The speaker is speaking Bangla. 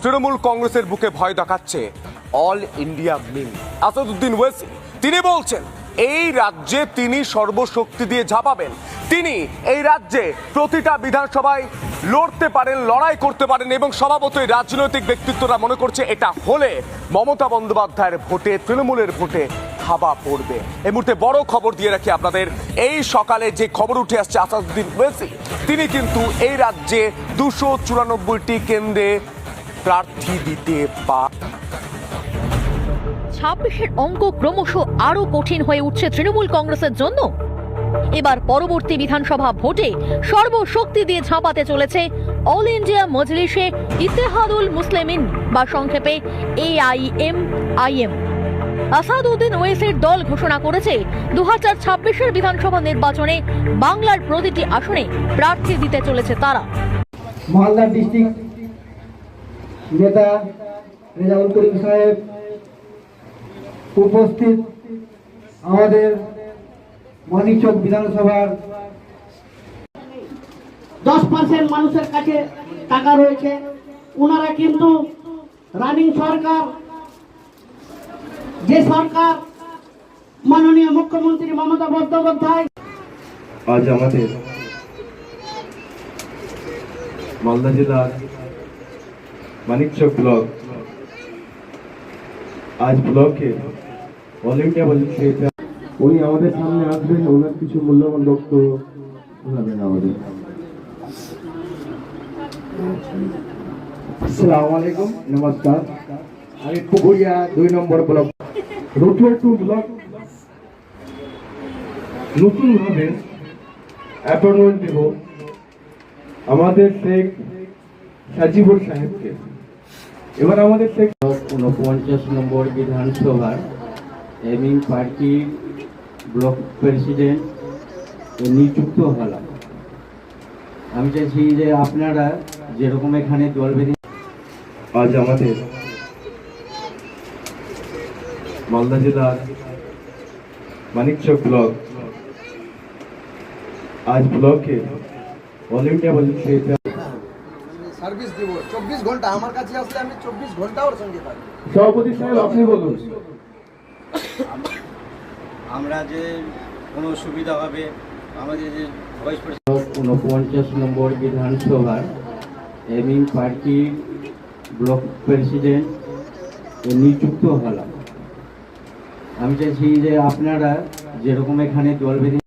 তৃণমূল কংগ্রেসের বুকে ভয় দেখাচ্ছে অল ইন্ডিয়া মিম আসাদুদ্দিন ওয়েসি। তিনি বলছেন এই রাজ্যে তিনি সর্বশক্তি দিয়ে ঝাঁপাবেন, তিনি এই রাজ্যে প্রতিটা বিধানসভায় লড়তে পারেন, লড়াই করতে পারেন এবং স্বভাবতই রাজনৈতিক ব্যক্তিত্বরা মনে করছে এটা হলে মমতা বন্দ্যোপাধ্যায়ের ভোটে, তৃণমূলের ভোটে হাওয়া পড়বে। এই মুহূর্তে বড় খবর দিয়ে রাখি আপনাদের, এই সকালে যে খবর উঠে আসছে আসাদুদ্দিন ওয়েসি তিনি কিন্তু এই রাজ্যে 294টি কেন্দ্রে প্রার্থী দিতে পারেন। 26-এর অঙ্ক ক্রমশ আরো কঠিন হয়ে উঠছে তৃণমূল কংগ্রেসের জন্য। এবার পরবর্তী বিধানসভা ভোটে সর্বশক্তি দিয়ে ঝাঁপাতে চলেছে অল ইন্ডিয়া মজলিসে ইত্তেহাদুল মুসলিমিন বা সংক্ষেপে AIMIM। আসাদুদ্দিন ওয়েসির দল ঘোষণা করেছে 2026-এর বিধানসভা নির্বাচনে বাংলার প্রতিটি আসনে প্রার্থী দিতে চলেছে তারা। মালদা ডিস্ট্রিক্ট নেতা রেজাউল করিম সাহেব উপস্থিত, আমাদের মানিকচক বিধানসভার 10% মানুষের কাছে টাকা রয়েছে। ওনারা কিন্তু রানিং সরকার, যে সরকার মাননীয় মুখ্যমন্ত্রী মমতা বন্দ্যোপাধ্যায় আজ আমাদের মালদা জেলার মানিকচক ব্লক, আজ ব্লকে অল ইন্ডিয়া মজলিসে উনি আমাদের সামনে আসবেন, ওনার কিছু মূল্যবান বক্তব্য শোনাবেন আমাদের। আসসালামু আলাইকুম, নমস্কার। আমি পুকুরিয়া 2 নম্বর ব্লক রুটুয়া 2 ব্লক নতুনভাবে অ্যাপয়েন্টমেন্ট দেব আমাদের শেখ সাজিবুল সাহেবকে। এবার আমাদের শেখ 49 নম্বর বিধানসভার এমিং পার্টির ব্লক প্রেসিডেন্ট নিযুক্ত হলাম। আমি চাইছি যে আপনারা যেরকম এখানে দল বেঁধে আজ আমাদের মালদা জেলার মানিকচক ব্লক, আজ ব্লকে অল ইন্ডিয়া মজলিসে সার্ভিস দিব 24 ঘন্টা। আমার কাছে আসলে আমি 24 ঘন্টা ওর সঙ্গে থাকি। সভাপতি সাহেব আপনি বলুন। আমরা যে কোনো সুবিধা হবে আমাদের যে 49 নম্বর বিধানসভার এমিং পার্টির ব্লক প্রেসিডেন্ট নিযুক্ত হলাম। আমি চাইছি যে আপনারা যেরকম এখানে দল বেঁধে